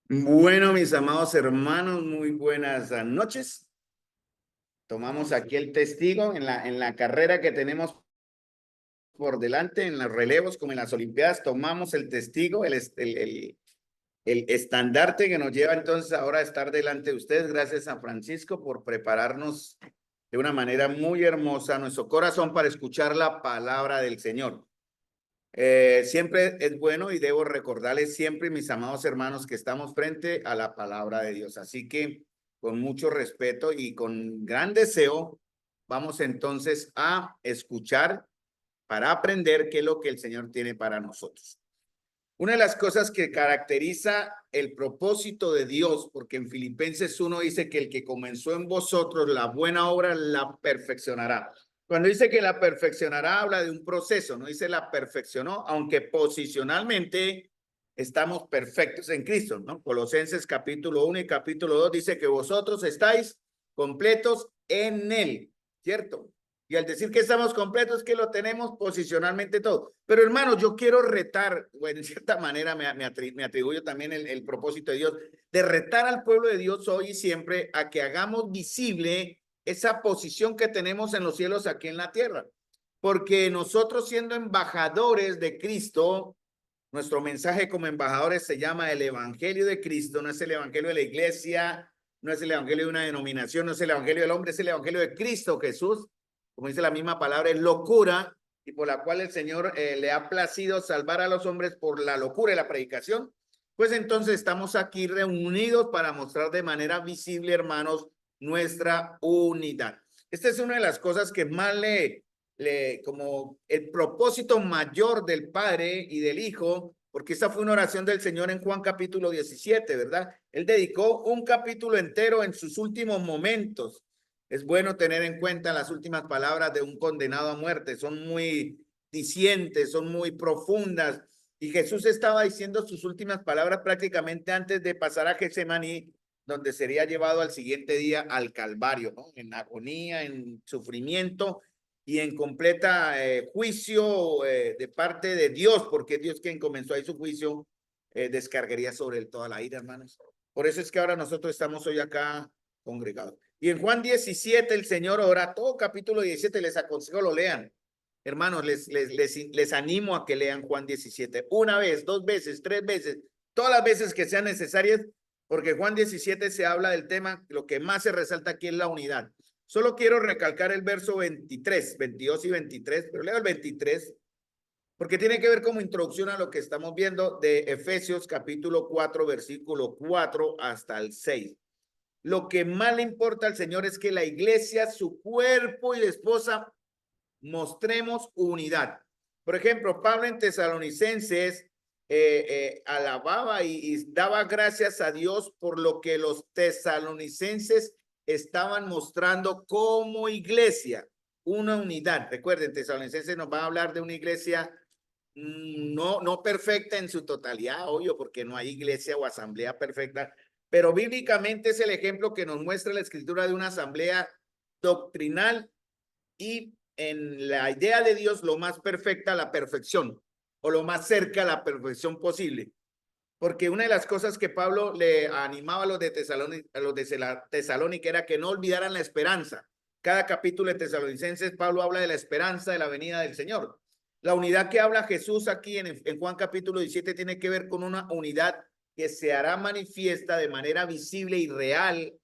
Bueno, mis amados hermanos, muy buenas noches. Tomamos aquí el testigo en la carrera que tenemos por delante, en los relevos como en las Olimpiadas, tomamos el testigo, el estandarte que nos lleva entonces ahora a estar delante de ustedes. Gracias a Francisco por prepararnos de una manera muy hermosa nuestro corazón para escuchar la palabra del Señor. Siempre es bueno y debo recordarles siempre, mis amados hermanos, que estamos frente a la palabra de Dios. Así que con mucho respeto y con gran deseo, vamos entonces a escuchar para aprender qué es lo que el Señor tiene para nosotros. Una de las cosas que caracteriza el propósito de Dios, porque en Filipenses 1 dice que el que comenzó en vosotros la buena obra la perfeccionará. Cuando dice que la perfeccionará, habla de un proceso, no dice la perfeccionó, aunque posicionalmente estamos perfectos en Cristo, ¿no? Colosenses capítulo 1 y capítulo 2 dice que vosotros estáis completos en Él, ¿cierto? Y al decir que estamos completos, que lo tenemos posicionalmente todo. Pero hermano, yo quiero retar, bueno, en cierta manera me atribuyo también el propósito de Dios, de retar al pueblo de Dios hoy y siempre a que hagamos visible esa posición que tenemos en los cielos aquí en la tierra. Porque nosotros siendo embajadores de Cristo, nuestro mensaje como embajadores se llama el Evangelio de Cristo, no es el Evangelio de la iglesia, no es el Evangelio de una denominación, no es el Evangelio del hombre, es el Evangelio de Cristo Jesús. Como dice la misma palabra, es locura y por la cual el Señor le ha placido salvar a los hombres por la locura de la predicación. Pues entonces estamos aquí reunidos para mostrar de manera visible, hermanos, nuestra unidad. Esta es una de las cosas que más como el propósito mayor del Padre y del Hijo, porque esa fue una oración del Señor en Juan capítulo 17, ¿verdad? Él dedicó un capítulo entero en sus últimos momentos. Es bueno tener en cuenta las últimas palabras de un condenado a muerte, son muy dicientes, son muy profundas. Y Jesús estaba diciendo sus últimas palabras prácticamente antes de pasar a Getsemaní, donde sería llevado al siguiente día al Calvario, ¿no? En agonía, en sufrimiento y en completa juicio de parte de Dios, porque es Dios quien comenzó ahí su juicio, descargaría sobre él toda la ira, hermanos. Por eso es que ahora nosotros estamos hoy acá congregados. Y en Juan 17 el Señor ora, todo capítulo 17, les aconsejo lo lean. Hermanos, les animo a que lean Juan 17, una vez, dos veces, tres veces, todas las veces que sean necesarias, porque Juan 17 se habla del tema, lo que más se resalta aquí es la unidad. Solo quiero recalcar el verso 23, 22 y 23, pero leo el 23, porque tiene que ver como introducción a lo que estamos viendo de Efesios capítulo 4, versículo 4 hasta el 6. Lo que más le importa al Señor es que la iglesia, su cuerpo y la esposa, mostremos unidad. Por ejemplo, Pablo en Tesalonicenses alababa y daba gracias a Dios por lo que los tesalonicenses estaban mostrando como iglesia, una unidad. Recuerden, Tesalonicenses nos va a hablar de una iglesia no perfecta en su totalidad, obvio, porque no hay iglesia o asamblea perfecta, pero bíblicamente es el ejemplo que nos muestra la escritura de una asamblea doctrinal y en la idea de Dios lo más perfecta, la perfección, o lo más cerca a la perfección posible. Porque una de las cosas que Pablo le animaba a los de Tesalónica era que no olvidaran la esperanza. Cada capítulo de Tesalonicenses, Pablo habla de la esperanza de la venida del Señor. La unidad que habla Jesús aquí en Juan capítulo 17 tiene que ver con una unidad que se hará manifiesta de manera visible y real,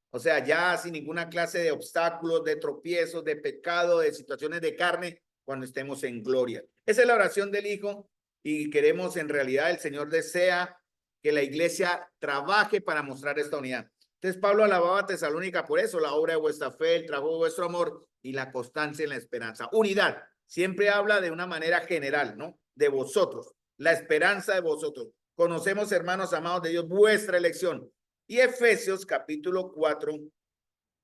o sea, ya sin ninguna clase de obstáculos, de tropiezos, de pecado, de situaciones de carne, cuando estemos en gloria. Esa es la oración del Hijo y queremos en realidad, el Señor desea que la iglesia trabaje para mostrar esta unidad. Entonces Pablo alababa a Tesalónica por eso, la obra de vuestra fe, el trabajo de vuestro amor y la constancia en la esperanza. Unidad, siempre habla de una manera general, ¿no? De vosotros, la esperanza de vosotros. Conocemos, hermanos amados de Dios, vuestra elección. Y Efesios capítulo 4,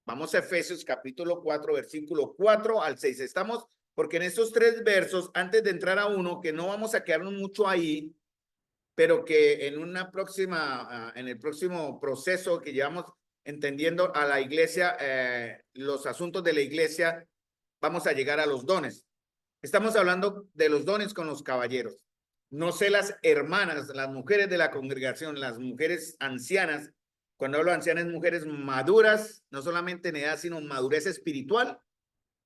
vamos a Efesios capítulo 4, versículo 4 al 6. Estamos, porque en estos tres versos, antes de entrar a uno, que no vamos a quedarnos mucho ahí, pero que en una próxima, en el próximo proceso que llevamos entendiendo a la iglesia, los asuntos de la iglesia, vamos a llegar a los dones. Estamos hablando de los dones con los caballeros. No sé las hermanas, las mujeres de la congregación, las mujeres ancianas, cuando hablo de ancianas, mujeres maduras, no solamente en edad, sino madurez espiritual.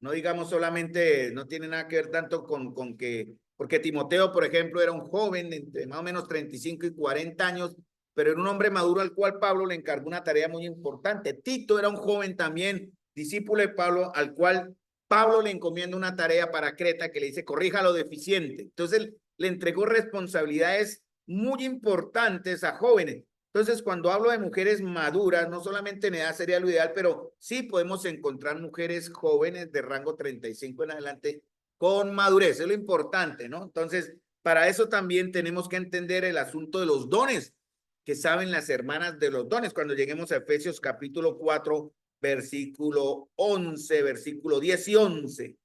No digamos solamente, no tiene nada que ver tanto con que, porque Timoteo, por ejemplo, era un joven de más o menos 35 y 40 años, pero era un hombre maduro al cual Pablo le encargó una tarea muy importante. Tito era un joven también, discípulo de Pablo, al cual Pablo le encomienda una tarea para Creta que le dice, corrija lo deficiente. Entonces, le entregó responsabilidades muy importantes a jóvenes. Entonces, cuando hablo de mujeres maduras, no solamente en edad sería lo ideal, pero sí podemos encontrar mujeres jóvenes de rango 35 en adelante con madurez, es lo importante, ¿no? Entonces, para eso también tenemos que entender el asunto de los dones, que saben las hermanas de los dones. Cuando lleguemos a Efesios capítulo 4, versículo 11, versículo 10 y 11,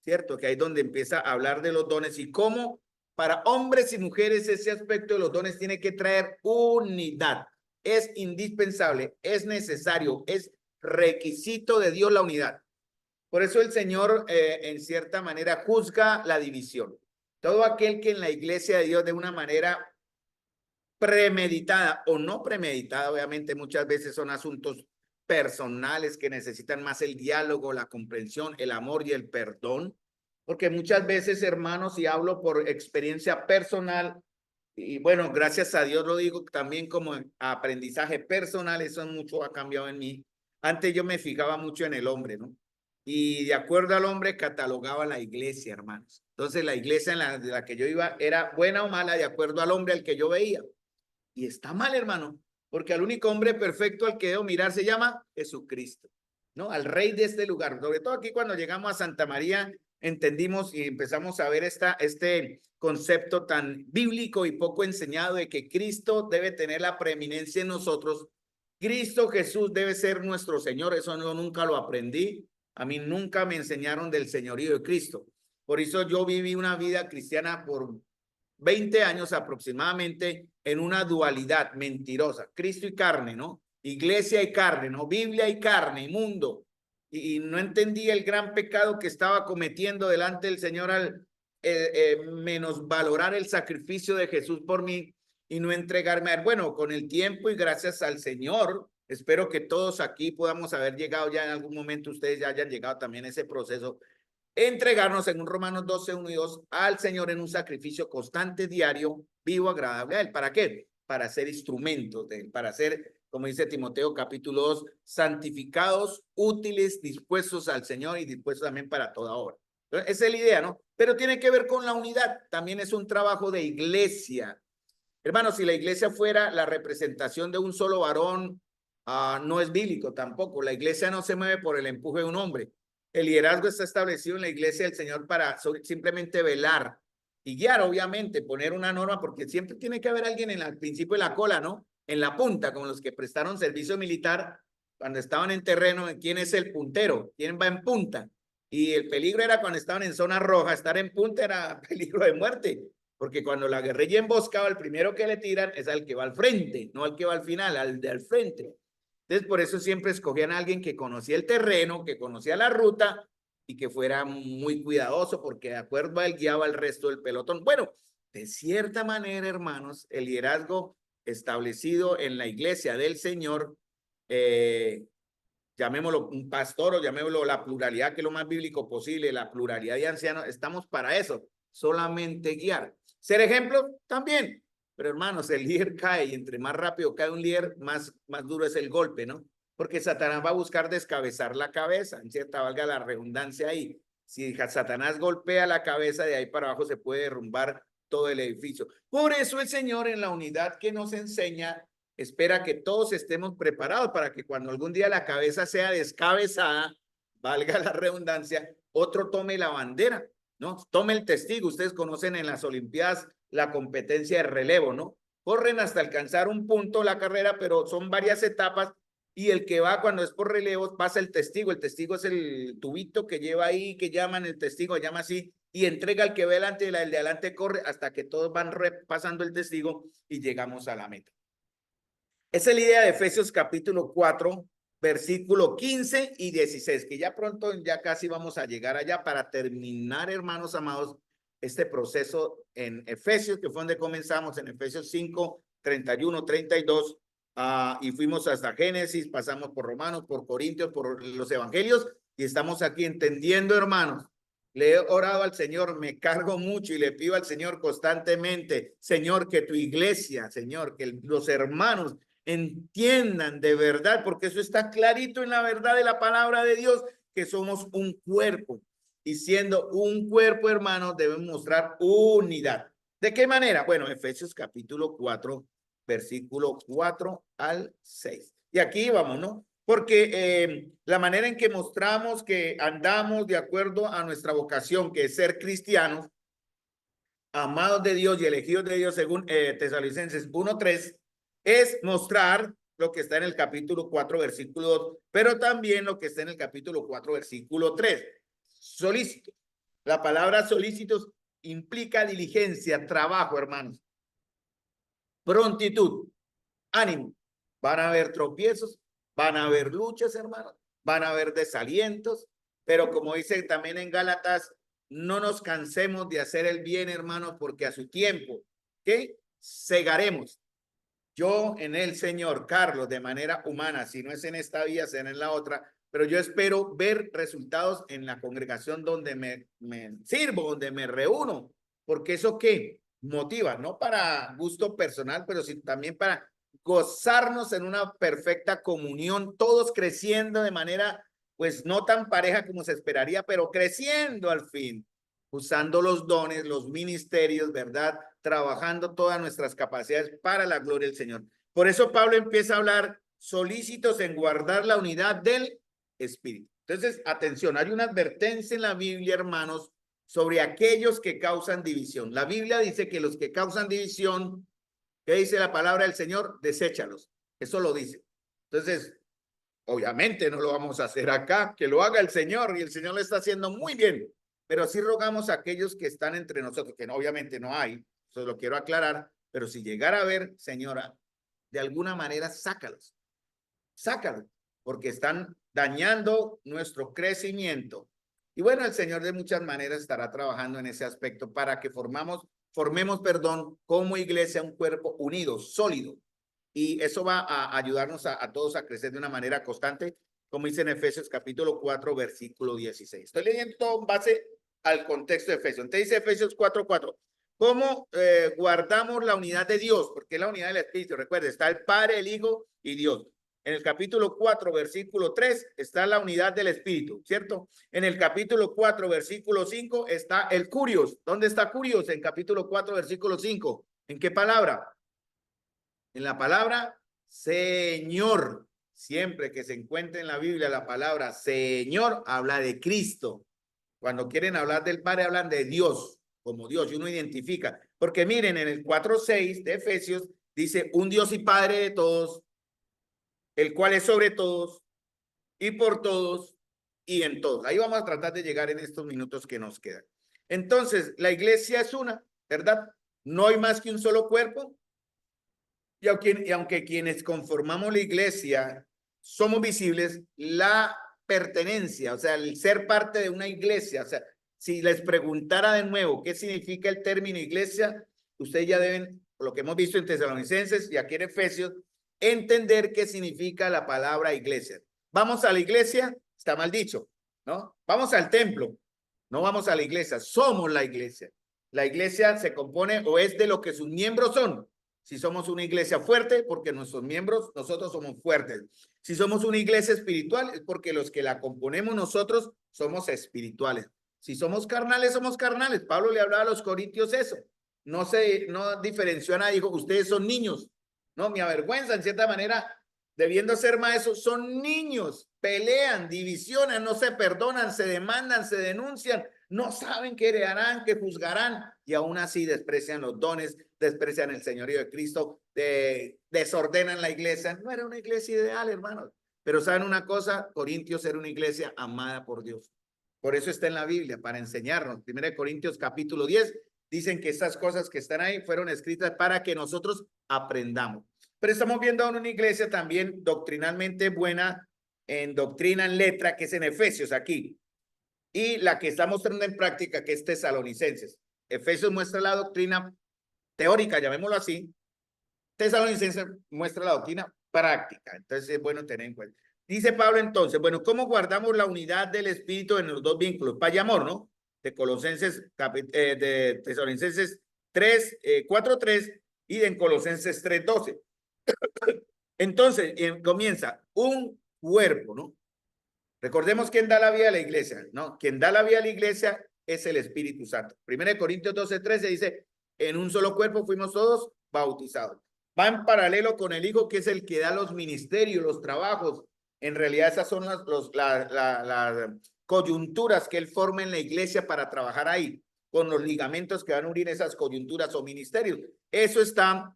¿cierto? Que ahí es donde empieza a hablar de los dones y cómo para hombres y mujeres ese aspecto de los dones tiene que traer unidad. Es indispensable, es necesario, es requisito de Dios la unidad. Por eso el Señor en cierta manera juzga la división. Todo aquel que en la iglesia de Dios de una manera premeditada o no premeditada, obviamente muchas veces son asuntos personales que necesitan más el diálogo, la comprensión, el amor y el perdón, porque muchas veces, hermanos, y hablo por experiencia personal, y bueno, gracias a Dios lo digo también como aprendizaje personal, eso mucho ha cambiado en mí. Antes yo me fijaba mucho en el hombre, ¿no? Y de acuerdo al hombre catalogaba la iglesia, hermanos. Entonces la iglesia en de la que yo iba era buena o mala de acuerdo al hombre al que yo veía. Y está mal, hermano, porque al único hombre perfecto al que debo mirar se llama Jesucristo, ¿no? Al rey de este lugar. Sobre todo aquí cuando llegamos a Santa María, entendimos y empezamos a ver este concepto tan bíblico y poco enseñado de que Cristo debe tener la preeminencia en nosotros. Cristo Jesús debe ser nuestro Señor. Eso no, nunca lo aprendí. A mí nunca me enseñaron del señorío de Cristo. Por eso yo viví una vida cristiana por 20 años aproximadamente en una dualidad mentirosa, Cristo y carne, ¿no? Iglesia y carne, ¿no? Biblia y carne, mundo. Y no entendía el gran pecado que estaba cometiendo delante del Señor al menosvalorar el sacrificio de Jesús por mí y no entregarme a él. Bueno, con el tiempo y gracias al Señor, espero que todos aquí podamos haber llegado ya en algún momento, ustedes ya hayan llegado también a ese proceso entregarnos en un Romanos 12, 1 y 2 al Señor en un sacrificio constante, diario, vivo, agradable a Él. ¿Para qué? Para ser instrumentos de Él, para ser, como dice Timoteo capítulo 2, santificados, útiles, dispuestos al Señor y dispuestos también para toda obra. Entonces, esa es la idea, ¿no? Pero tiene que ver con la unidad. También es un trabajo de iglesia. Hermanos, si la iglesia fuera la representación de un solo varón, no es bíblico tampoco. La iglesia no se mueve por el empuje de un hombre. El liderazgo está establecido en la iglesia del Señor para simplemente velar y guiar, obviamente, poner una norma, porque siempre tiene que haber alguien en el principio de la cola, ¿no? En la punta, como los que prestaron servicio militar cuando estaban en terreno, ¿quién es el puntero? ¿Quién va en punta? Y el peligro era cuando estaban en zona roja, estar en punta era peligro de muerte, porque cuando la guerrilla emboscaba, el primero que le tiran es al que va al frente, no al que va al final, al de al frente. Entonces, por eso siempre escogían a alguien que conocía el terreno, que conocía la ruta y que fuera muy cuidadoso, porque de acuerdo a él guiaba al resto del pelotón. Bueno, de cierta manera, hermanos, el liderazgo establecido en la iglesia del Señor, llamémoslo un pastor o llamémoslo la pluralidad, que es lo más bíblico posible, la pluralidad de ancianos, estamos para eso, solamente guiar. Ser ejemplo también, pero hermanos, el líder cae y entre más rápido cae un líder, más duro es el golpe, ¿no? Porque Satanás va a buscar descabezar la cabeza, en cierta valga la redundancia ahí. Si Satanás golpea la cabeza, de ahí para abajo se puede derrumbar todo el edificio. Por eso el Señor en la unidad que nos enseña espera que todos estemos preparados para que cuando algún día la cabeza sea descabezada, valga la redundancia, otro tome la bandera, ¿no? Tome el testigo. Ustedes conocen en las Olimpiadas la competencia de relevo, ¿no? Corren hasta alcanzar un punto la carrera, pero son varias etapas y el que va cuando es por relevos pasa el testigo. El testigo es el tubito que lleva ahí, que llaman el testigo, llama así, y entrega al que ve delante, el de adelante corre hasta que todos van pasando el testigo y llegamos a la meta. Esa es la idea de Efesios capítulo 4, versículo 15 y 16, que ya pronto, ya casi vamos a llegar allá para terminar, hermanos amados, este proceso en Efesios, que fue donde comenzamos, en Efesios 5, 31, 32, y fuimos hasta Génesis, pasamos por Romanos, por Corintios, por los evangelios, y estamos aquí entendiendo, hermanos. Le he orado al Señor, me cargo mucho y le pido al Señor constantemente, Señor, que tu iglesia, Señor, que los hermanos entiendan de verdad, porque eso está clarito en la verdad de la palabra de Dios, que somos un cuerpo. Y siendo un cuerpo, hermanos, debemos mostrar unidad. ¿De qué manera? Bueno, Efesios capítulo 4, versículo 4 al 6. Y aquí vamos, ¿no? Porque la manera en que mostramos que andamos de acuerdo a nuestra vocación, que es ser cristianos, amados de Dios y elegidos de Dios, según Tesalonicenses 1:3, es mostrar lo que está en el capítulo 4, versículo 2, pero también lo que está en el capítulo 4, versículo 3. Solícitos. La palabra solícitos implica diligencia, trabajo, hermanos. Prontitud, ánimo. Van a haber tropiezos, van a haber luchas, hermanos, van a haber desalientos, pero como dice también en Gálatas, no nos cansemos de hacer el bien, hermanos, porque a su tiempo, ¿qué? Segaremos. Yo en el Señor, Carlos, de manera humana, si no es en esta vía, será en la otra, pero yo espero ver resultados en la congregación donde me sirvo, donde me reúno, porque eso qué motiva, no para gusto personal, pero sí también para gozarnos en una perfecta comunión, todos creciendo de manera, pues no tan pareja como se esperaría, pero creciendo al fin, usando los dones, los ministerios, ¿verdad? Trabajando todas nuestras capacidades para la gloria del Señor. Por eso Pablo empieza a hablar solícitos en guardar la unidad del Espíritu. Entonces, atención, hay una advertencia en la Biblia, hermanos, sobre aquellos que causan división. La Biblia dice que los que causan división, ¿qué dice la palabra del Señor? Deséchalos. Eso lo dice. Entonces, obviamente no lo vamos a hacer acá, que lo haga el Señor, y el Señor lo está haciendo muy bien. Pero sí rogamos a aquellos que están entre nosotros, que no, obviamente no hay, eso lo quiero aclarar, pero si llegara a ver, señora, de alguna manera sácalos, porque están dañando nuestro crecimiento. Y bueno, el Señor de muchas maneras estará trabajando en ese aspecto para que formemos, como iglesia un cuerpo unido, sólido. Y eso va a ayudarnos a todos a crecer de una manera constante, como dice en Efesios capítulo 4, versículo 16. Estoy leyendo todo en base al contexto de Efesios. Entonces dice Efesios 4:4. ¿Cómo guardamos la unidad de Dios? Porque es la unidad del Espíritu. Recuerde, está el Padre, el Hijo y Dios. En el capítulo 4, versículo 3, está la unidad del Espíritu, ¿cierto? En el capítulo 4, versículo 5, está el Curios. ¿Dónde está Curios? En capítulo 4, versículo 5. ¿En qué palabra? En la palabra Señor. Siempre que se encuentre en la Biblia la palabra Señor, habla de Cristo. Cuando quieren hablar del Padre, hablan de Dios, como Dios, y uno identifica. Porque miren, en el 4:6 de Efesios, dice, un Dios y Padre de todos, el cual es sobre todos, y por todos, y en todos. Ahí vamos a tratar de llegar en estos minutos que nos quedan. Entonces, la iglesia es una, ¿verdad? No hay más que un solo cuerpo. Y aunque quienes conformamos la iglesia somos visibles, la pertenencia, o sea, el ser parte de una iglesia, o sea, si les preguntara de nuevo qué significa el término iglesia, ustedes ya deben, por lo que hemos visto en Tesalonicenses y aquí en Efesios, entender qué significa la palabra iglesia. Vamos a la iglesia, está mal dicho, ¿no? Vamos al templo, no vamos a la iglesia, somos la iglesia. La iglesia se compone o es de lo que sus miembros son. Si somos una iglesia fuerte, porque nuestros miembros, nosotros somos fuertes. Si somos una iglesia espiritual, es porque los que la componemos nosotros somos espirituales. Si somos carnales, somos carnales. Pablo le hablaba a los corintios eso. No diferenció a nadie, dijo, ustedes son niños. No, me avergüenza en cierta manera, debiendo ser maestros, son niños, pelean, divisionan, no se perdonan, se demandan, se denuncian, no saben qué harán, qué juzgarán, y aún así desprecian los dones, desprecian el señorío de Cristo, desordenan la iglesia. No era una iglesia ideal, hermanos, pero saben una cosa, Corintios era una iglesia amada por Dios. Por eso está en la Biblia, para enseñarnos. 1 Corintios capítulo 10, dicen que estas cosas que están ahí fueron escritas para que nosotros aprendamos. Pero estamos viendo una iglesia también doctrinalmente buena, en doctrina, en letra, que es en Efesios aquí. Y la que está mostrando en práctica, que es Tesalonicenses. Efesios muestra la doctrina teórica, llamémoslo así. Tesalonicenses muestra la doctrina práctica. Entonces es bueno tener en cuenta. Dice Pablo entonces, bueno, ¿cómo guardamos la unidad del Espíritu en los dos vínculos? Paz y amor, ¿no? De Colosenses, de Tesalonicenses 3, 4:3 y de Colosenses 3:12. Entonces comienza un cuerpo, ¿no? Recordemos quién da la vida a la iglesia, ¿no? Quien da la vida a la iglesia es el Espíritu Santo. 1 Corintios 12:13 dice, en un solo cuerpo fuimos todos bautizados. Va en paralelo con el Hijo, que es el que da los ministerios, los trabajos. En realidad esas son las coyunturas que él forma en la iglesia para trabajar ahí, con los ligamentos que van a unir esas coyunturas o ministerios. Eso está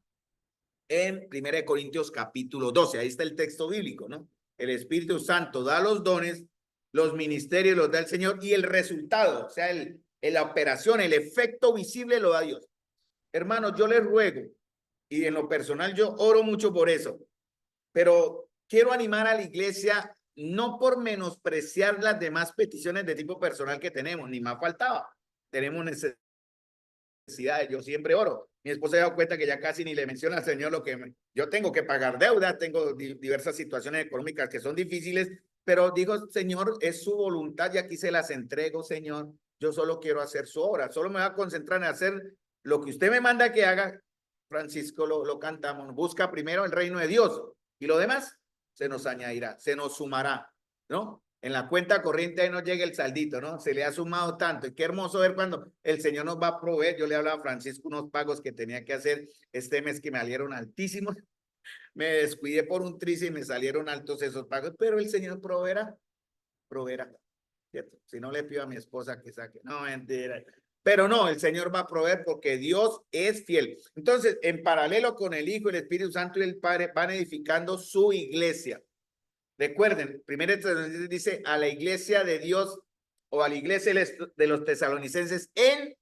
en 1 Corintios capítulo 12. Ahí está el texto bíblico, ¿no? El Espíritu Santo da los dones, los ministerios los da el Señor y el resultado, o sea, la operación, el efecto visible lo da Dios. Hermanos, yo les ruego, y en lo personal yo oro mucho por eso, pero quiero animar a la iglesia no por menospreciar las demás peticiones de tipo personal que tenemos, ni más faltaba. Tenemos necesidades, yo siempre oro. Mi esposa se ha dado cuenta que ya casi ni le menciona al Señor lo que yo tengo que pagar deuda, tengo diversas situaciones económicas que son difíciles, pero digo, Señor, es su voluntad y aquí se las entrego, Señor. Yo solo quiero hacer su obra, solo me voy a concentrar en hacer lo que usted me manda que haga. Francisco lo cantamos, busca primero el reino de Dios y lo demás se nos añadirá, se nos sumará, ¿no? En la cuenta corriente ahí nos llega el saldito, ¿no? Se le ha sumado tanto. Y qué hermoso ver cuando el Señor nos va a proveer. Yo le hablaba a Francisco unos pagos que tenía que hacer este mes que me salieron altísimos. Me descuidé por un tris y me salieron altos esos pagos, pero el Señor proveerá, ¿cierto? Si no le pido a mi esposa que saque, no, mentira. Pero no, el Señor va a proveer porque Dios es fiel. Entonces, en paralelo con el Hijo, el Espíritu Santo y el Padre van edificando su iglesia. Recuerden, primero dice a la iglesia de Dios o a la iglesia de los tesalonicenses en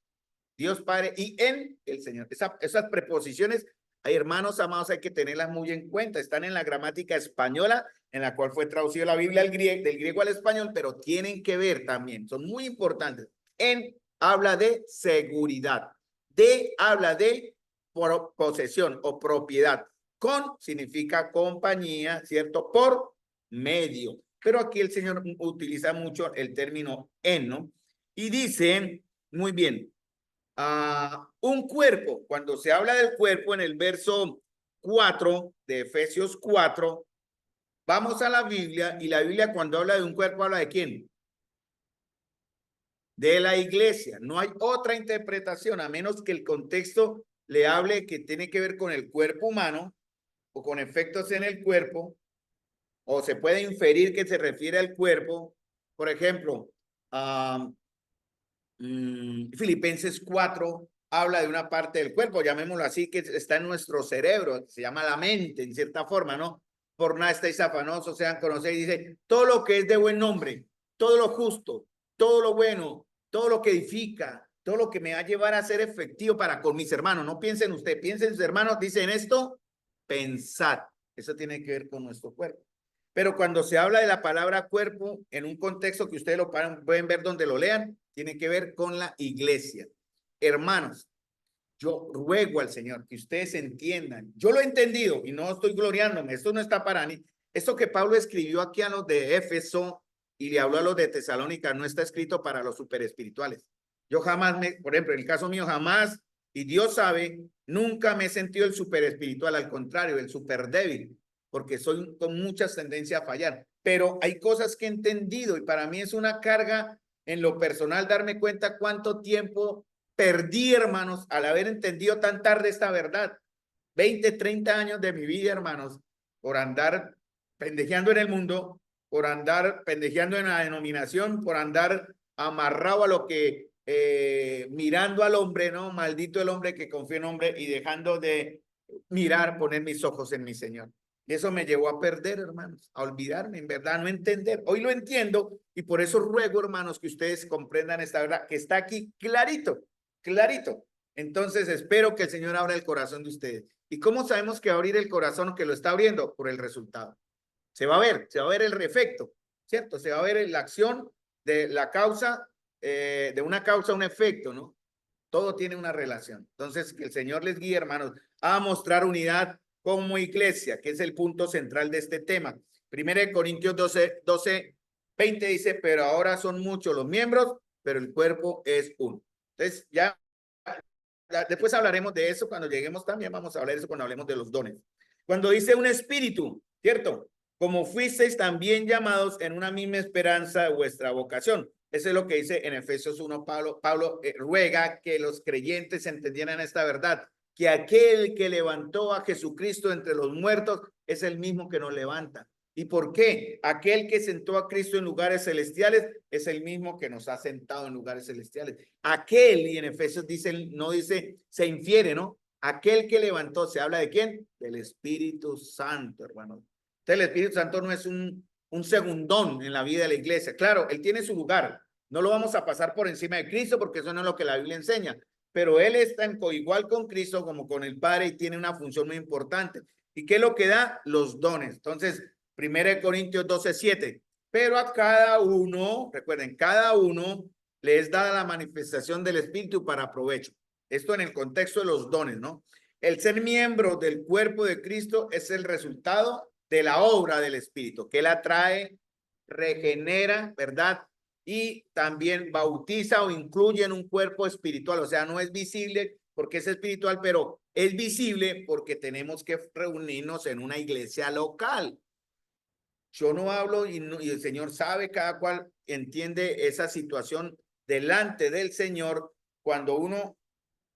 Dios Padre y en el Señor. Esas preposiciones, hay hermanos amados, hay que tenerlas muy en cuenta. Están en la gramática española, en la cual fue traducida la Biblia del griego al español, pero tienen que ver también, son muy importantes. En habla de seguridad, de habla de posesión o propiedad. Con significa compañía, ¿cierto? Por medio. Pero aquí el Señor utiliza mucho el término en, ¿no? Y dice, muy bien, un cuerpo, cuando se habla del cuerpo en el verso 4 de Efesios 4, vamos a la Biblia y la Biblia cuando habla de un cuerpo habla de quién? De la iglesia. No hay otra interpretación a menos que el contexto le hable que tiene que ver con el cuerpo humano o con efectos en el cuerpo, o se puede inferir que se refiere al cuerpo. Por ejemplo, Filipenses 4 habla de una parte del cuerpo, llamémoslo así, que está en nuestro cerebro, se llama la mente, en cierta forma, ¿no? Por nada estáis afanosos, sean conocidos, y dice, todo lo que es de buen nombre, todo lo justo, todo lo bueno, todo lo que edifica, todo lo que me va a llevar a ser efectivo para con mis hermanos. No piensen usted, piensen sus hermanos, dicen esto, pensad. Eso tiene que ver con nuestro cuerpo. Pero cuando se habla de la palabra cuerpo, en un contexto que ustedes lo pueden ver donde lo lean, tiene que ver con la iglesia. Hermanos, yo ruego al Señor que ustedes entiendan. Yo lo he entendido y no estoy gloriándome. Esto no está para mí. Esto que Pablo escribió aquí a los de Éfeso y le habló a los de Tesalónica no está escrito para los super espirituales. Yo jamás, por ejemplo, en el caso mío, jamás, y Dios sabe, nunca me he sentido el super espiritual. Al contrario, el super débil, porque soy con muchas tendencias a fallar. Pero hay cosas que he entendido y para mí es una carga en lo personal darme cuenta cuánto tiempo perdí, hermanos, al haber entendido tan tarde esta verdad. 20, 30 años de mi vida, hermanos, por andar pendejeando en el mundo, por andar pendejeando en la denominación, por andar amarrado a lo que, mirando al hombre, ¿no? Maldito el hombre que confía en hombre y dejando de mirar, poner mis ojos en mi Señor. Y eso me llevó a perder, hermanos, a olvidarme, en verdad, no entender. Hoy lo entiendo y por eso ruego, hermanos, que ustedes comprendan esta verdad que está aquí clarito, clarito. Entonces espero que el Señor abra el corazón de ustedes. ¿Y cómo sabemos que abrir el corazón que lo está abriendo? Por el resultado. Se va a ver el efecto, ¿cierto? Se va a ver la acción de la causa, de una causa a un efecto, ¿no? Todo tiene una relación. Entonces, que el Señor les guíe, hermanos, a mostrar unidad como iglesia, que es el punto central de este tema. 1 Corintios 12:20 dice, pero ahora son muchos los miembros, pero el cuerpo es uno. Entonces, ya después hablaremos de eso cuando lleguemos también, vamos a hablar de eso cuando hablemos de los dones. Cuando dice un espíritu, ¿cierto? Como fuisteis también llamados en una misma esperanza de vuestra vocación. Eso es lo que dice en Efesios 1, Pablo ruega que los creyentes entendieran esta verdad, que aquel que levantó a Jesucristo entre los muertos es el mismo que nos levanta. ¿Y por qué? Aquel que sentó a Cristo en lugares celestiales es el mismo que nos ha sentado en lugares celestiales. Aquel, y en Efesios dice, no dice, se infiere, ¿no? Aquel que levantó, ¿se habla de quién? Del Espíritu Santo, hermano. Entonces, el Espíritu Santo no es un segundón en la vida de la iglesia. Claro, él tiene su lugar. No lo vamos a pasar por encima de Cristo porque eso no es lo que la Biblia enseña. Pero él está en igual con Cristo como con el Padre y tiene una función muy importante. ¿Y qué es lo que da? Los dones. Entonces, 1 Corintios 12:7. Pero a cada uno, recuerden, cada uno les da la manifestación del Espíritu para provecho. Esto en el contexto de los dones, ¿no? El ser miembro del cuerpo de Cristo es el resultado de la obra del Espíritu, que él atrae, regenera, ¿verdad? Y también bautiza o incluye en un cuerpo espiritual. O sea, no es visible porque es espiritual, pero es visible porque tenemos que reunirnos en una iglesia local. Yo no hablo y el Señor sabe, cada cual entiende esa situación delante del Señor. Cuando uno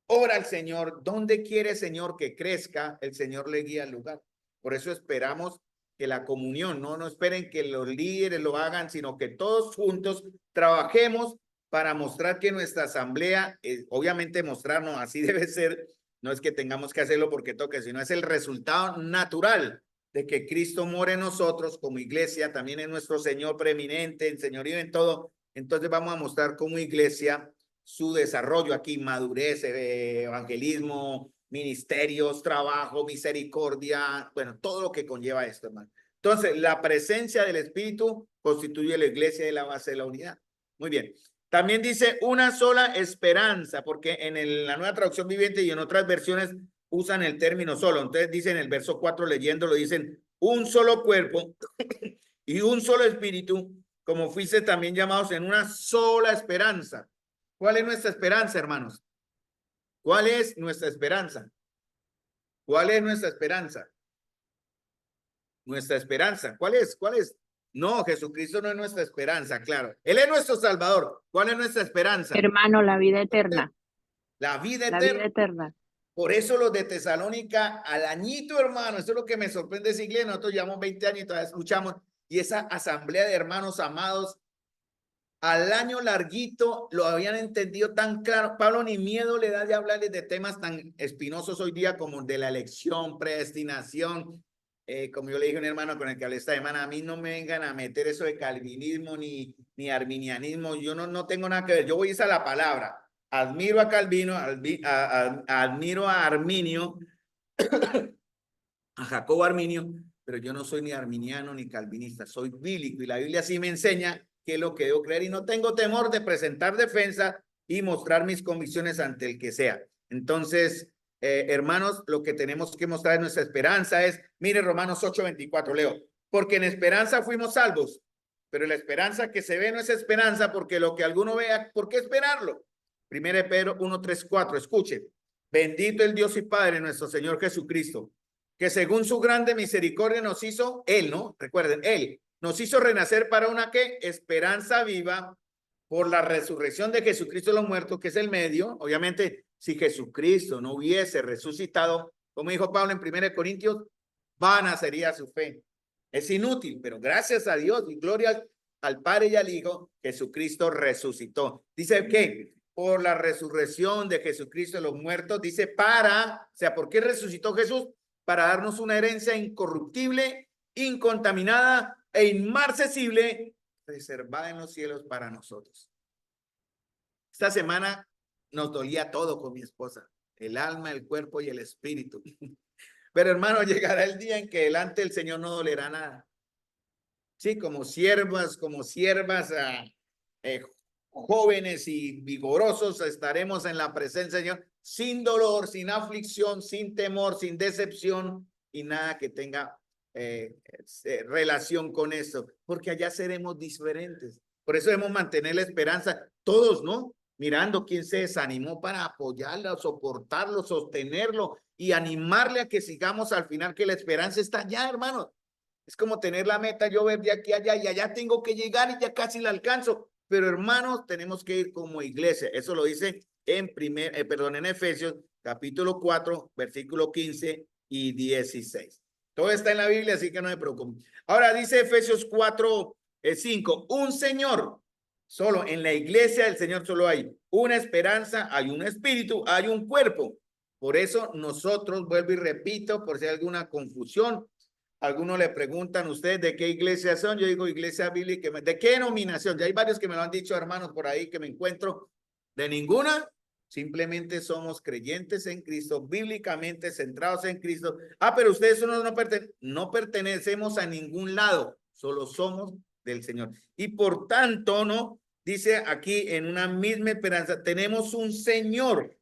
ora al Señor, ¿dónde quiere, Señor, que crezca? El Señor le guía al lugar. Por eso esperamos que la comunión, no esperen que los líderes lo hagan, sino que todos juntos trabajemos para mostrar que nuestra asamblea, obviamente mostrarnos, así debe ser, no es que tengamos que hacerlo porque toque, sino es el resultado natural de que Cristo more en nosotros como iglesia, también es nuestro Señor preeminente, en señorío en todo. Entonces vamos a mostrar como iglesia su desarrollo aquí, madurez, evangelismo, ministerios, trabajo, misericordia, bueno, todo lo que conlleva esto, hermano. Entonces, la presencia del Espíritu constituye la iglesia de la base de la unidad. Muy bien. También dice una sola esperanza, porque en la Nueva Traducción Viviente y en otras versiones usan el término solo. Entonces dicen en el verso 4 leyéndolo, dicen un solo cuerpo y un solo espíritu, como fuiste también llamados en una sola esperanza. ¿Cuál es nuestra esperanza, hermanos? ¿Cuál es nuestra esperanza? ¿Cuál es nuestra esperanza? Nuestra esperanza. ¿Cuál es? ¿Cuál es? No, Jesucristo no es nuestra esperanza, claro. Él es nuestro Salvador. ¿Cuál es nuestra esperanza? Hermano, la vida eterna. La vida La eterna. vida eterna. Por eso los de Tesalónica, al añito, hermano, eso es lo que me sorprende de esa iglesia. Nosotros llevamos 20 años y todavía escuchamos. Y esa asamblea de hermanos amados, al año larguito lo habían entendido tan claro. Pablo ni miedo le da de hablarles de temas tan espinosos hoy día como de la elección, predestinación. Como yo le dije a un hermano con el que hablé esta semana, a mí no me vengan a meter eso de calvinismo ni arminianismo. Yo no tengo nada que ver. Yo voy a ir a la palabra. Admiro a Calvino, admiro a Arminio, a Jacobo Arminio, pero yo no soy ni arminiano ni calvinista, soy bíblico y la Biblia sí me enseña qué es lo que debo creer y no tengo temor de presentar defensa y mostrar mis convicciones ante el que sea. Entonces, hermanos, lo que tenemos que mostrar en nuestra esperanza es, mire Romanos 8:24, leo, porque en esperanza fuimos salvos, pero la esperanza que se ve no es esperanza porque lo que alguno vea, ¿por qué esperarlo? 1 Pedro 1:3-4, escuche, bendito el Dios y Padre nuestro Señor Jesucristo, que según su grande misericordia nos hizo, él, ¿no? Recuerden, él nos hizo renacer para una ¿qué? Esperanza viva por la resurrección de Jesucristo de los muertos, que es el medio. Obviamente, si Jesucristo no hubiese resucitado, como dijo Pablo en 1 Corintios, vana sería su fe. Es inútil, pero gracias a Dios y gloria al Padre y al Hijo, Jesucristo resucitó. Dice que por la resurrección de Jesucristo de los muertos, dice o sea, ¿por qué resucitó Jesús? Para darnos una herencia incorruptible, incontaminada e inmarcesible, reservada en los cielos para nosotros. Esta semana nos dolía todo con mi esposa, el alma, el cuerpo y el espíritu. Pero hermano, llegará el día en que delante del Señor no dolerá nada. Sí, como siervas, jóvenes y vigorosos estaremos en la presencia del Señor, sin dolor, sin aflicción, sin temor, sin decepción y nada que tenga relación con eso, porque allá seremos diferentes. Por eso debemos mantener la esperanza, todos, ¿no? Mirando quién se desanimó para apoyarlo, soportarlo, sostenerlo y animarle a que sigamos al final, que la esperanza está allá, hermanos. Es como tener la meta, yo ver de aquí a allá y allá tengo que llegar y ya casi la alcanzo. Pero hermanos, tenemos que ir como iglesia. Eso lo dice en Efesios capítulo 4, versículo 15 y 16. Todo está en la Biblia, así que no me preocupen. Ahora dice Efesios 4, 5, un Señor. Solo en la iglesia del Señor solo hay una esperanza, hay un espíritu, hay un cuerpo. Por eso nosotros, vuelvo y repito, por si hay alguna confusión, algunos le preguntan ustedes de qué iglesia son. Yo digo iglesia bíblica. ¿De qué denominación? Ya hay varios que me lo han dicho, hermanos, por ahí que me encuentro. De ninguna. Simplemente somos creyentes en Cristo, bíblicamente centrados en Cristo. Ah, pero ustedes no pertenecemos a ningún lado, solo somos del Señor. Y por tanto, ¿no? Dice aquí en una misma esperanza, tenemos un Señor.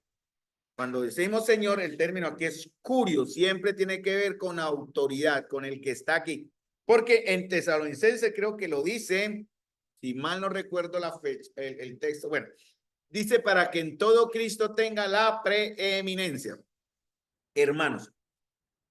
Cuando decimos Señor, el término aquí es curio, siempre tiene que ver con autoridad, con el que está aquí. Porque en Tesalonicenses creo que lo dice, si mal no recuerdo la fecha, el texto, bueno, dice para que en todo Cristo tenga la preeminencia. Hermanos,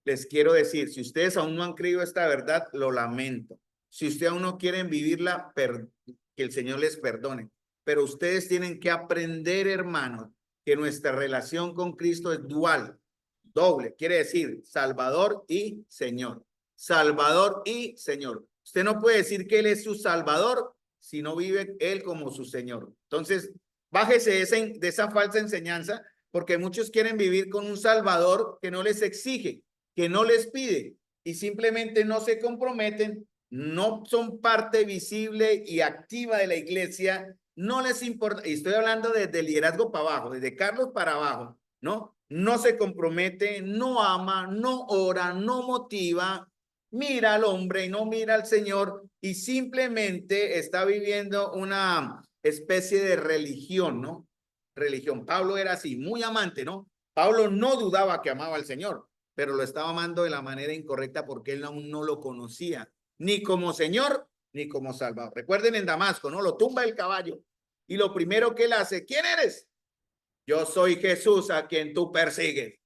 les quiero decir, si ustedes aún no han creído esta verdad, lo lamento. Si ustedes aún no quieren vivirla, que el Señor les perdone. Pero ustedes tienen que aprender, hermanos, que nuestra relación con Cristo es dual, doble. Quiere decir Salvador y Señor. Salvador y Señor. Usted no puede decir que Él es su Salvador si no vive Él como su Señor. Entonces, bájese de esa falsa enseñanza, porque muchos quieren vivir con un Salvador que no les exige, que no les pide y simplemente no se comprometen, no son parte visible y activa de la iglesia, no les importa, y estoy hablando desde el liderazgo para abajo, desde Carlos para abajo, ¿no? No se compromete, no ama, no ora, no motiva, mira al hombre y no mira al Señor y simplemente está viviendo una especie de religión, ¿no? Religión. Pablo era así, muy amante, ¿no? Pablo no dudaba que amaba al Señor, pero lo estaba amando de la manera incorrecta porque él aún no lo conocía, ni como Señor, ni como Salvador. Recuerden en Damasco, ¿no? Lo tumba el caballo y lo primero que él hace, ¿quién eres? Yo soy Jesús a quien tú persigues.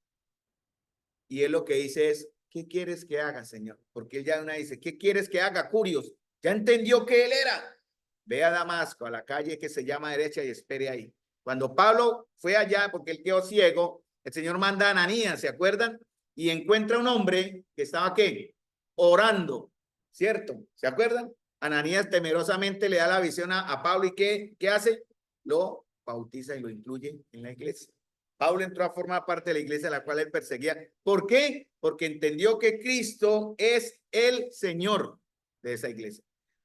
Y él lo que dice es, ¿qué quieres que haga, Señor? Porque él ya una dice, ¿qué quieres que haga, Curios? Ya entendió que él era. Ve a Damasco, a la calle que se llama derecha y espere ahí. Cuando Pablo fue allá, porque él quedó ciego, el Señor manda a Ananías, ¿se acuerdan? Y encuentra un hombre que estaba, ¿qué? Orando, ¿cierto? ¿Se acuerdan? Ananías temerosamente le da la visión a Pablo y ¿qué hace? Lo bautiza y lo incluye en la iglesia. Pablo entró a formar parte de la iglesia a la cual él perseguía. ¿Por qué? Porque entendió que Cristo es el Señor de esa iglesia.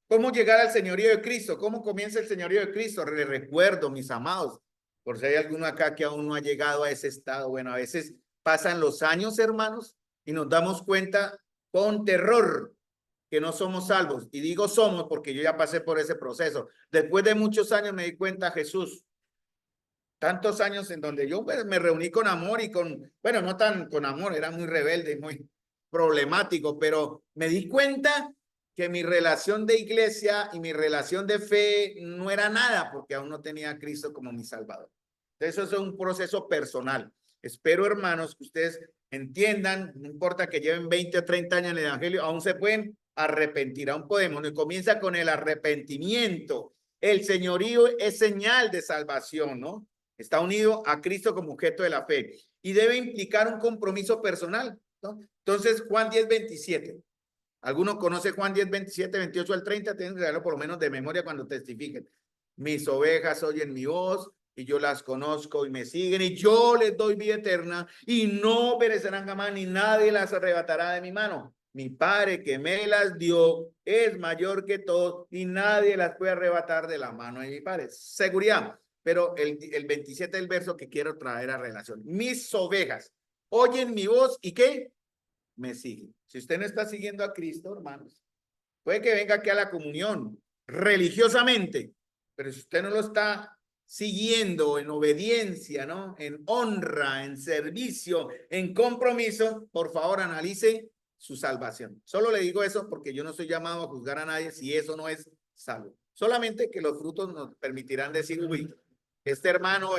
¿Cómo llegar al señorío de Cristo? ¿Cómo comienza el señorío de Cristo? Les recuerdo, mis amados, por si hay alguno acá que aún no ha llegado a ese estado. Bueno, a veces pasan los años, hermanos, y nos damos cuenta con terror que no somos salvos. Y digo somos porque yo ya pasé por ese proceso. Después de muchos años me di cuenta, Jesús, tantos años en donde yo pues, me reuní con amor y con, bueno, no tan con amor, era muy rebelde, muy problemático, pero me di cuenta que mi relación de iglesia y mi relación de fe no era nada porque aún no tenía a Cristo como mi Salvador. Entonces eso es un proceso personal. Espero, hermanos, que ustedes entiendan, no importa que lleven 20 o 30 años en el Evangelio, aún se pueden arrepentir, aún podemos. Y comienza con el arrepentimiento. El señorío es señal de salvación, ¿no? Está unido a Cristo como objeto de la fe y debe implicar un compromiso personal, ¿no? Entonces, Juan 10:27. ¿Alguno conoce Juan 10:27, 28 al 30? Tienen que leerlo por lo menos de memoria cuando testifiquen. Mis ovejas oyen mi voz y yo las conozco y me siguen y yo les doy vida eterna y no perecerán jamás ni nadie las arrebatará de mi mano. Mi Padre que me las dio es mayor que todos y nadie las puede arrebatar de la mano de mi Padre. Seguridad. Pero el 27 del verso que quiero traer a relación. Mis ovejas oyen mi voz y ¿qué? Me siguen. Si usted no está siguiendo a Cristo, hermanos, puede que venga aquí a la comunión religiosamente, pero si usted no lo está siguiendo en obediencia, ¿no? En honra, en servicio, en compromiso, por favor analice su salvación. Solo le digo eso porque yo no estoy llamado a juzgar a nadie si eso no es salvo. Solamente que los frutos nos permitirán decir, uy, este hermano,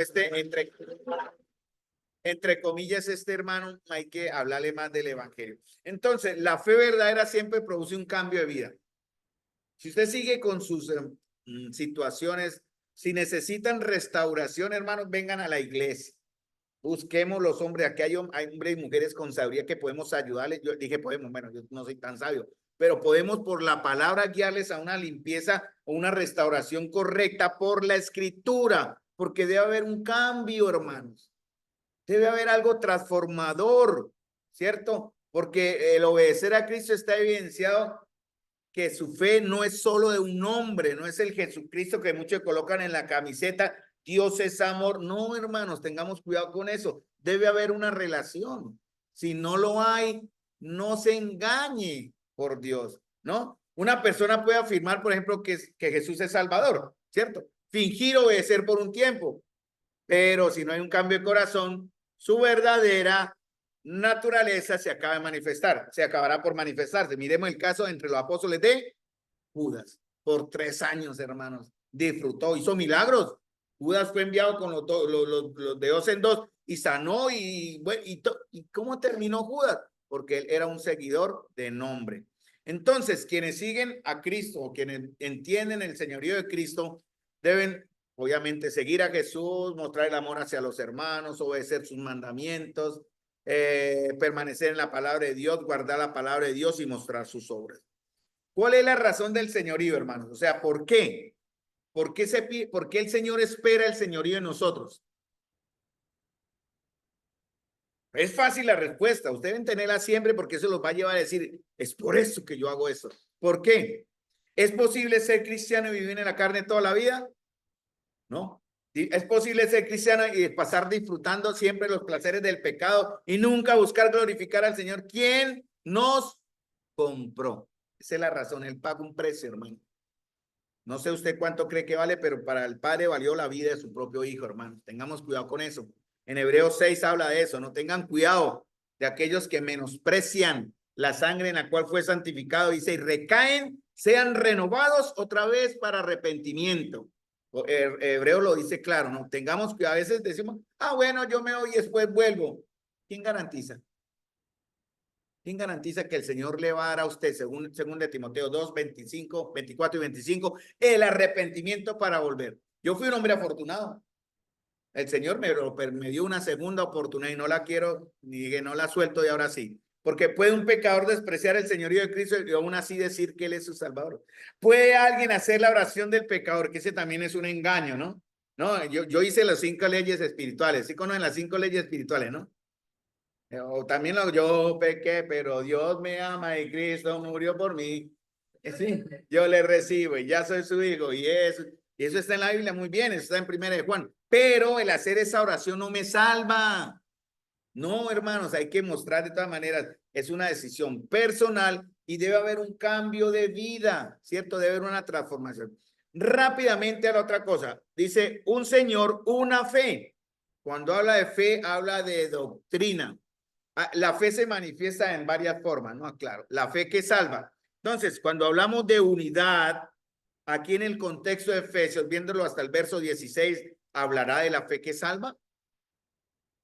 entre comillas, este hermano, hay que hablarle más del evangelio. Entonces, la fe verdadera siempre produce un cambio de vida. Si usted sigue con sus situaciones, si necesitan restauración, hermanos, vengan a la iglesia. Busquemos los hombres, aquí hay hombres y mujeres con sabiduría que podemos ayudarles. Yo dije podemos, bueno, yo no soy tan sabio, pero podemos por la palabra guiarles a una limpieza o una restauración correcta por la escritura, porque debe haber un cambio, hermanos. Debe haber algo transformador, ¿cierto? Porque el obedecer a Cristo está evidenciado que su fe no es solo de un hombre, no es el Jesucristo que muchos colocan en la camiseta, Dios es amor. No, hermanos, tengamos cuidado con eso. Debe haber una relación. Si no lo hay, no se engañe por Dios, ¿no? Una persona puede afirmar, por ejemplo, que Jesús es Salvador, ¿cierto? Fingir obedecer por un tiempo, pero si no hay un cambio de corazón, su verdadera naturaleza se acaba de manifestar, se acabará por manifestarse. Miremos el caso entre los apóstoles de Judas. Por 3 años, hermanos, disfrutó, hizo milagros. Judas fue enviado con los de 2 en 2 y sanó. ¿Y cómo terminó Judas? Porque él era un seguidor de nombre. Entonces, quienes siguen a Cristo o quienes entienden el señorío de Cristo deben obviamente seguir a Jesús, mostrar el amor hacia los hermanos, obedecer sus mandamientos, permanecer en la palabra de Dios, guardar la palabra de Dios y mostrar sus obras. ¿Cuál es la razón del señorío, hermanos? O sea, ¿por qué? ¿Por qué el Señor espera el señorío en nosotros? Es fácil la respuesta. Ustedes deben tenerla siempre porque eso los va a llevar a decir, es por eso que yo hago eso. ¿Por qué? ¿Es posible ser cristiano y vivir en la carne toda la vida? No. ¿Es posible ser cristiano y pasar disfrutando siempre los placeres del pecado y nunca buscar glorificar al Señor? ¿Quién nos compró? Esa es la razón. Él paga un precio, hermano. No sé usted cuánto cree que vale, pero para el Padre valió la vida de su propio hijo, hermano. Tengamos cuidado con eso. En Hebreos 6 habla de eso. No tengan cuidado de aquellos que menosprecian la sangre en la cual fue santificado. Dice, y recaen, sean renovados otra vez para arrepentimiento. Hebreo lo dice claro, ¿no? Tengamos cuidado. A veces decimos, bueno, yo me voy y después vuelvo. ¿Quién garantiza? ¿Quién garantiza que el Señor le va a dar a usted, según de Timoteo 2, 25, 24 y 25, el arrepentimiento para volver? Yo fui un hombre afortunado. El Señor me dio una segunda oportunidad y no la quiero, ni que no la suelto de ahora sí. Porque puede un pecador despreciar el señorío de Cristo y aún así decir que Él es su Salvador. Puede alguien hacer la oración del pecador, que ese también es un engaño, ¿no? No, yo hice las 5 leyes espirituales. ¿Sí conocen las 5 leyes espirituales, no? O también yo pequé, pero Dios me ama y Cristo murió por mí. Sí, yo le recibo y ya soy su hijo y eso está en la Biblia muy bien, eso está en 1 de Juan. Pero el hacer esa oración no me salva. No, hermanos, hay que mostrar de todas maneras, es una decisión personal y debe haber un cambio de vida, ¿cierto? Debe haber una transformación. Rápidamente a la otra cosa, dice un Señor, una fe. Cuando habla de fe, habla de doctrina. La fe se manifiesta en varias formas, ¿no? Claro, la fe que salva. Entonces, cuando hablamos de unidad, aquí en el contexto de Efesios, viéndolo hasta el verso 16, ¿hablará de la fe que salva?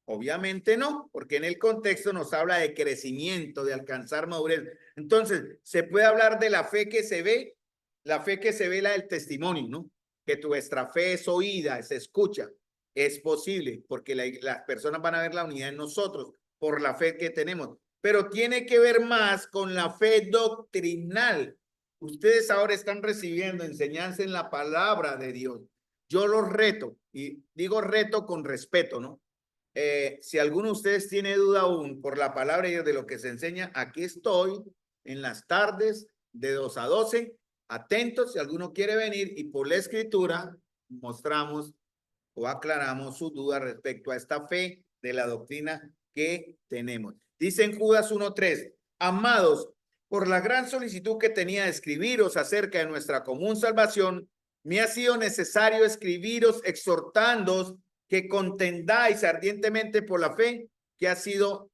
Obviamente no, porque en el contexto nos habla de crecimiento, de alcanzar madurez. Entonces, se puede hablar de la fe que se ve, la fe que se ve, la del testimonio, ¿no? Que nuestra fe es oída, se escucha. Es posible, porque las personas van a ver la unidad en nosotros por la fe que tenemos. Pero tiene que ver más con la fe doctrinal. Ustedes ahora están recibiendo enseñanza en la palabra de Dios. Yo los reto, y digo reto con respeto, ¿no? Si alguno de ustedes tiene duda aún por la palabra de lo que se enseña, aquí estoy en las tardes de 2 a 12, atentos si alguno quiere venir y por la escritura mostramos o aclaramos su duda respecto a esta fe de la doctrina que tenemos. Dice en Judas 1:3, amados, por la gran solicitud que tenía de escribiros acerca de nuestra común salvación, me ha sido necesario escribiros exhortándoos que contendáis ardientemente por la fe que ha sido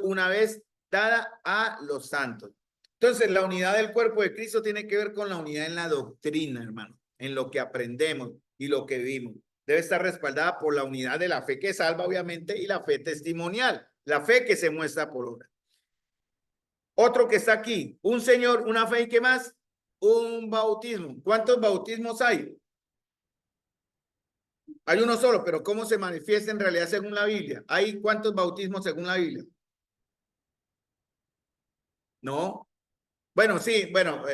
una vez dada a los santos. Entonces, la unidad del cuerpo de Cristo tiene que ver con la unidad en la doctrina, hermano, en lo que aprendemos y lo que vimos. Debe estar respaldada por la unidad de la fe que salva, obviamente, y la fe testimonial, la fe que se muestra por obra. Otro que está aquí, un Señor, una fe y ¿qué más? Un bautismo. ¿Cuántos bautismos hay? Hay uno solo, pero ¿cómo se manifiesta en realidad según la Biblia? ¿Hay cuántos bautismos según la Biblia? No. Bueno, sí,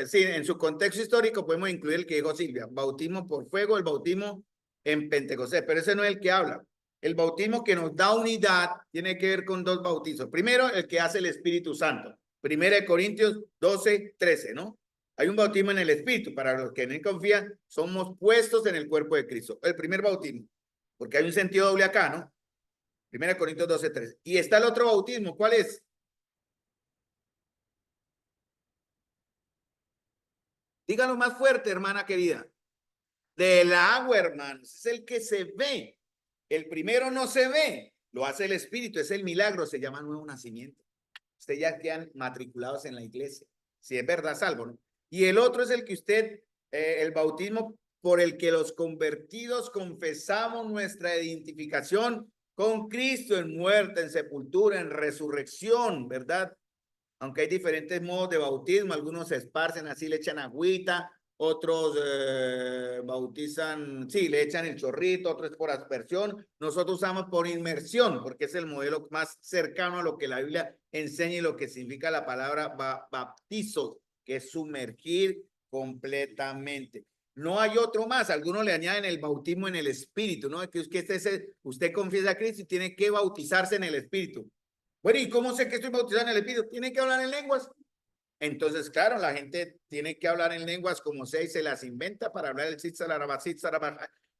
sí, en su contexto histórico podemos incluir el que dijo Silvia, bautismo por fuego, el bautismo en Pentecostés, pero ese no es el que habla. El bautismo que nos da unidad tiene que ver con dos bautizos. Primero, el que hace el Espíritu Santo. Primera de Corintios 12, 13, ¿no? Hay un bautismo en el Espíritu. Para los que no confían, somos puestos en el cuerpo de Cristo. El primer bautismo, porque hay un sentido doble acá, ¿no? Primera de Corintios 12, 13. Y está el otro bautismo, ¿cuál es? Dígalo más fuerte, hermana querida. Del agua, hermanos. Es el que se ve. El primero no se ve. Lo hace el Espíritu. Es el milagro. Se llama nuevo nacimiento. Ustedes ya quedan matriculados en la iglesia. Si es verdad, salvo, ¿no? Y el otro es el que usted, el bautismo por el que los convertidos confesamos nuestra identificación con Cristo en muerte, en sepultura, en resurrección, ¿verdad? Aunque hay diferentes modos de bautismo, algunos se esparcen así, le echan agüita, otros bautizan, sí, le echan el chorrito, otros por aspersión. Nosotros usamos por inmersión, porque es el modelo más cercano a lo que la Biblia enseña y lo que significa la palabra baptizo, que es sumergir completamente. No hay otro más. Algunos le añaden el bautismo en el Espíritu, ¿no? Que usted confiesa a Cristo y tiene que bautizarse en el Espíritu. Bueno, ¿y cómo sé que estoy bautizado en el Espíritu? ¿Tiene que hablar en lenguas? Entonces, claro, la gente tiene que hablar en lenguas como sea y se las inventa para hablar el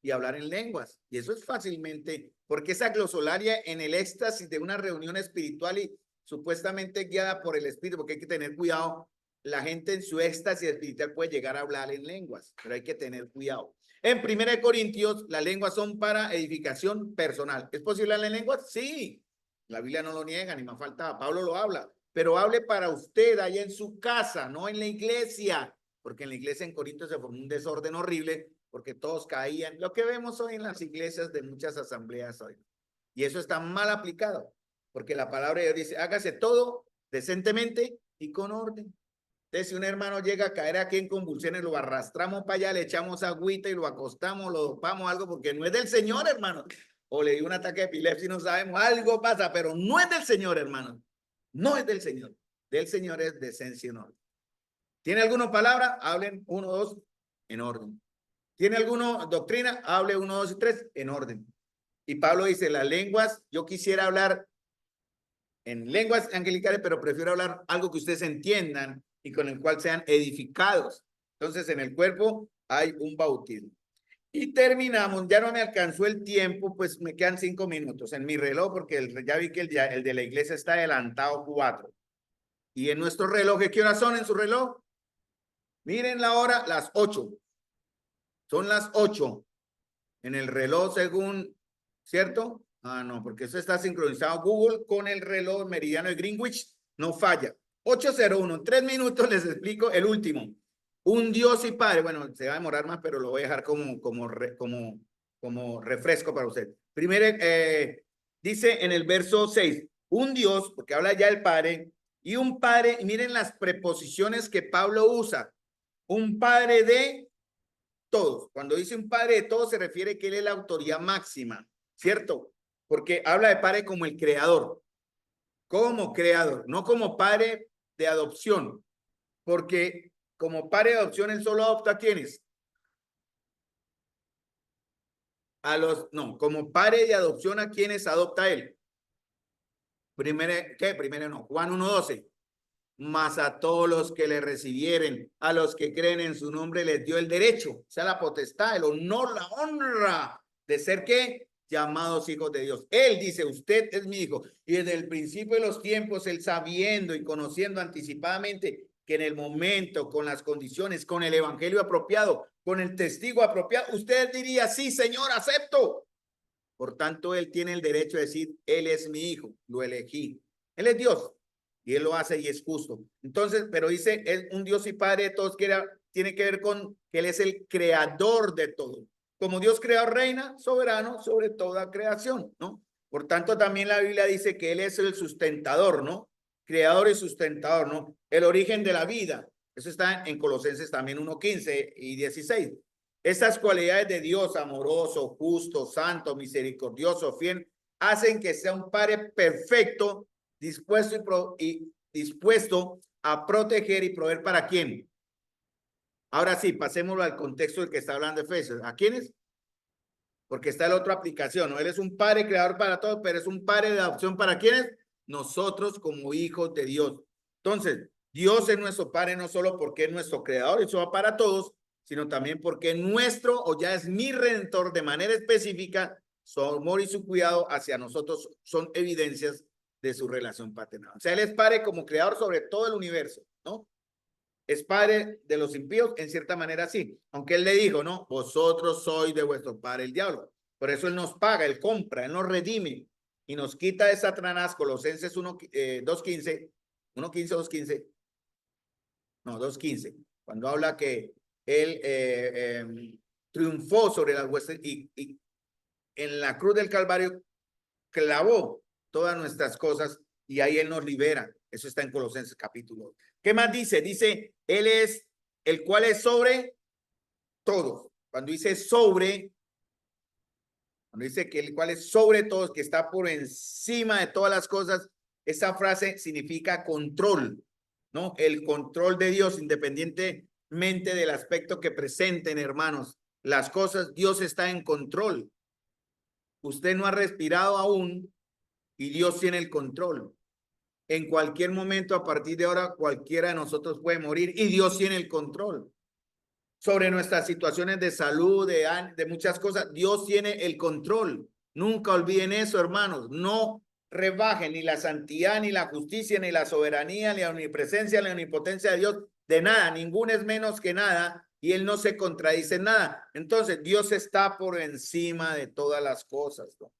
y hablar en lenguas. Y eso es fácilmente, porque esa glosolaria en el éxtasis de una reunión espiritual y supuestamente guiada por el Espíritu, porque hay que tener cuidado. La gente en su éxtasis espiritual puede llegar a hablar en lenguas, pero hay que tener cuidado. En 1 Corintios, las lenguas son para edificación personal. ¿Es posible hablar en lenguas? Sí. La Biblia no lo niega, ni más faltaba. Pablo lo habla, pero hable para usted allá en su casa, no en la iglesia, porque en la iglesia en Corinto se formó un desorden horrible, porque todos caían. Lo que vemos hoy en las iglesias de muchas asambleas hoy. Y eso está mal aplicado, porque la palabra de Dios dice, hágase todo decentemente y con orden. Entonces, si un hermano llega a caer aquí en convulsiones, lo arrastramos para allá, le echamos agüita y lo acostamos, lo dopamos algo, porque no es del Señor, hermano. O le dio un ataque de epilepsia y no sabemos, algo pasa, pero no es del Señor, hermano. No es del Señor. Del Señor es decencia en orden. ¿Tiene alguna palabra? Hablen 1, 2, en orden. ¿Tiene alguna doctrina? Hable 1, 2 y 3, en orden. Y Pablo dice, las lenguas, yo quisiera hablar en lenguas angelicales, pero prefiero hablar algo que ustedes entiendan y con el cual sean edificados. Entonces, en el cuerpo hay un bautismo. Y terminamos, ya no me alcanzó el tiempo, pues me quedan 5 minutos en mi reloj, porque ya vi que el de la iglesia está adelantado 4. Y en nuestro reloj, ¿qué horas son en su reloj? Miren la hora, las 8. Son las 8 en el reloj según, ¿cierto? Ah, no, porque eso está sincronizado Google con el reloj meridiano de Greenwich, no falla. 8:01, en 3 minutos les explico el último. Un Dios y Padre, bueno, se va a demorar más, pero lo voy a dejar como refresco para usted. Primero, dice en el verso 6, un Dios, porque habla ya el Padre, y un Padre, y miren las preposiciones que Pablo usa, un Padre de todos. Cuando dice un Padre de todos, se refiere que él es la autoridad máxima, ¿cierto? Porque habla de Padre como el creador, no como Padre de adopción, porque como padre de adopción, él solo adopta a quienes. No, como padre de adopción, a quienes adopta él. Primero no, Juan 1:12. Mas a todos los que le recibieren, a los que creen en su nombre, les dio el derecho, o sea, la potestad, el honor, la honra de ser ¿qué? Llamados hijos de Dios. Él dice, usted es mi hijo. Y desde el principio de los tiempos, él sabiendo y conociendo anticipadamente que en el momento, con las condiciones, con el evangelio apropiado, con el testigo apropiado, usted diría, sí, Señor, acepto. Por tanto, él tiene el derecho de decir, él es mi hijo, lo elegí. Él es Dios y él lo hace y es justo. Entonces, pero dice, es un Dios y Padre de todos, que tiene que ver con que él es el creador de todo. Como Dios creador reina, soberano sobre toda creación, ¿no? Por tanto, también la Biblia dice que él es el sustentador, ¿no? Creador y sustentador, ¿no? El origen de la vida. Eso está en Colosenses también 1:15 y 16. Estas cualidades de Dios, amoroso, justo, santo, misericordioso, fiel, hacen que sea un Padre perfecto, dispuesto a proteger y proveer ¿para quién? Ahora sí, pasémoslo al contexto del que está hablando Efesios. ¿A quiénes? Porque está la otra aplicación, ¿no? Él es un Padre creador para todos, pero es un Padre de adopción ¿para quiénes? Nosotros como hijos de Dios. Entonces, Dios es nuestro Padre no solo porque es nuestro creador, eso va para todos, sino también porque nuestro o ya es mi redentor de manera específica, su amor y su cuidado hacia nosotros son evidencias de su relación paternal. O sea, él es Padre como creador sobre todo el universo, ¿no? Es padre de los impíos, en cierta manera sí, aunque él le dijo, no, vosotros sois de vuestro padre el diablo. Por eso él nos paga, él compra, él nos redime y nos quita de Satanás. Colosenses 2:15, 1:15, 2:15, no, 2:15, cuando habla que él triunfó sobre las huestes y en la cruz del Calvario clavó todas nuestras cosas y ahí él nos libera. Eso está en Colosenses capítulo. ¿Qué más dice? Dice, él es el cual es sobre todos. Cuando dice sobre, cuando dice que el cual es sobre todos, que está por encima de todas las cosas, esa frase significa control, ¿no? El control de Dios, independientemente del aspecto que presenten, hermanos. Las cosas, Dios está en control. Usted no ha respirado aún y Dios tiene el control. En cualquier momento, a partir de ahora, cualquiera de nosotros puede morir y Dios tiene el control sobre nuestras situaciones de salud, de muchas cosas. Dios tiene el control. Nunca olviden eso, hermanos. No rebajen ni la santidad, ni la justicia, ni la soberanía, ni la omnipresencia, ni la omnipotencia de Dios. De nada, ninguno es menos que nada y él no se contradice en nada. Entonces, Dios está por encima de todas las cosas, ¿no?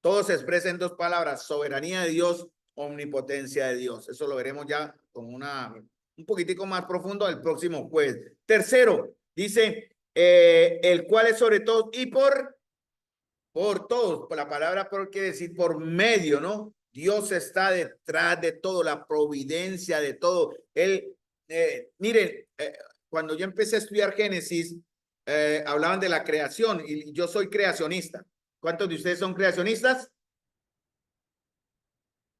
Todo se expresa en dos palabras: soberanía de Dios, omnipotencia de Dios. Eso lo veremos ya con un poquitico más profundo el próximo jueves. Tercero, dice, el cual es sobre todo y por todos. Por la palabra por quiere decir por medio, ¿no? Dios está detrás de todo, la providencia de todo. Él, miren, cuando yo empecé a estudiar Génesis, hablaban de la creación y yo soy creacionista. ¿Cuántos de ustedes son creacionistas?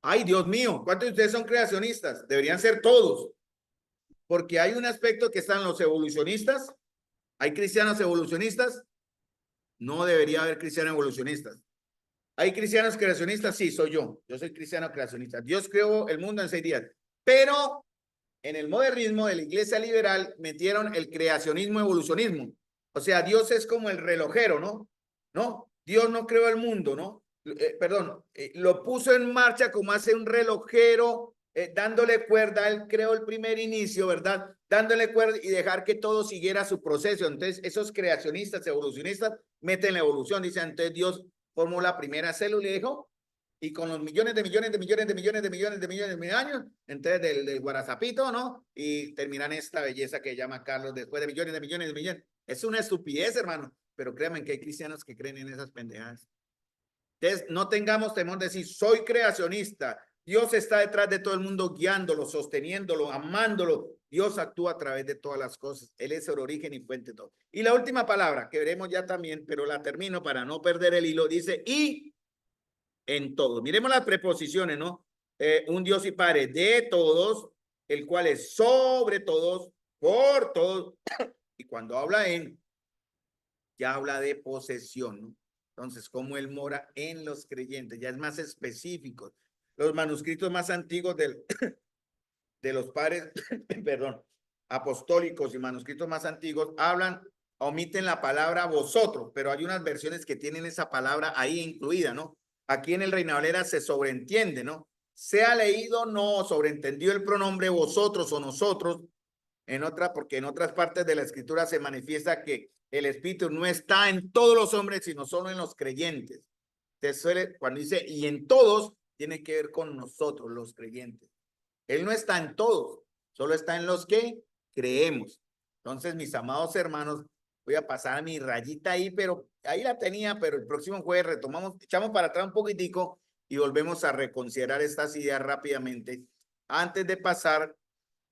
Ay, Dios mío, ¿cuántos de ustedes son creacionistas? Deberían ser todos, porque hay un aspecto que están los evolucionistas. ¿Hay cristianos evolucionistas? No debería haber cristianos evolucionistas. ¿Hay cristianos creacionistas? Sí, soy yo. Yo soy cristiano creacionista. Dios creó el mundo en 6 días. Pero en el modernismo de la iglesia liberal metieron el creacionismo evolucionismo. O sea, Dios es como el relojero, ¿no? ¿No? Dios no creó el mundo, ¿no? Lo puso en marcha como hace un relojero, dándole cuerda. Él creó el primer inicio, ¿verdad? Dándole cuerda y dejar que todo siguiera su proceso. Entonces, esos creacionistas, evolucionistas, meten la evolución. Dicen, entonces Dios formó la primera célula y dijo, y con los millones de millones de millones de millones de millones de millones de años, entonces del guarazapito, ¿no? Y terminan esta belleza que llama Carlos después de millones de millones de millones. Es una estupidez, hermano, pero créanme que hay cristianos que creen en esas pendejadas. Entonces, no tengamos temor de decir, soy creacionista. Dios está detrás de todo el mundo, guiándolo, sosteniéndolo, amándolo. Dios actúa a través de todas las cosas. Él es el origen y fuente de todo. Y la última palabra, que veremos ya también, pero la termino para no perder el hilo, dice, y en todo. Miremos las preposiciones, ¿no? Un Dios y Padre de todos, el cual es sobre todos, por todos. Y cuando habla en, ya habla de posesión, ¿no? Entonces, cómo él mora en los creyentes, ya es más específico. Los manuscritos más antiguos de los padres, perdón, apostólicos y manuscritos más antiguos omiten la palabra vosotros, pero hay unas versiones que tienen esa palabra ahí incluida, ¿no? Aquí en el Reina Valera se sobreentiende, ¿no? sea leído no, sobreentendido el pronombre vosotros o nosotros, porque en otras partes de la escritura se manifiesta que el Espíritu no está en todos los hombres, sino solo en los creyentes. Cuando dice y en todos, tiene que ver con nosotros, los creyentes. Él no está en todos, solo está en los que creemos. Entonces, mis amados hermanos, voy a pasar mi rayita ahí, pero ahí la tenía, pero el próximo jueves retomamos, echamos para atrás un poquitico y volvemos a reconsiderar estas ideas rápidamente. Antes de pasar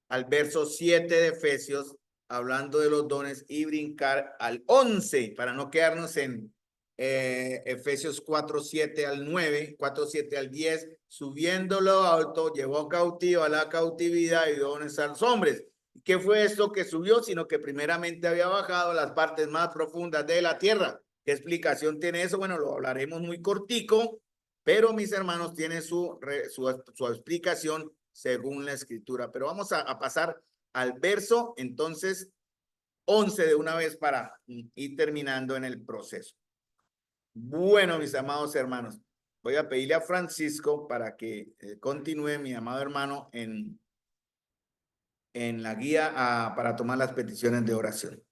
al verso 7 de Efesios, hablando de los dones, y brincar al 11, para no quedarnos en Efesios 4:7 al 9, 4:7 al 10, subiéndolo alto, llevó cautivo a la cautividad y dones a los hombres. ¿Qué fue esto que subió? Sino que primeramente había bajado a las partes más profundas de la tierra. ¿Qué explicación tiene eso? Bueno, lo hablaremos muy cortico, pero mis hermanos tienen su explicación según la escritura. Pero vamos a pasar al verso, entonces, 11 de una vez para ir terminando en el proceso. Bueno, mis amados hermanos, voy a pedirle a Francisco para que continúe, mi amado hermano, en la guía para tomar las peticiones de oración.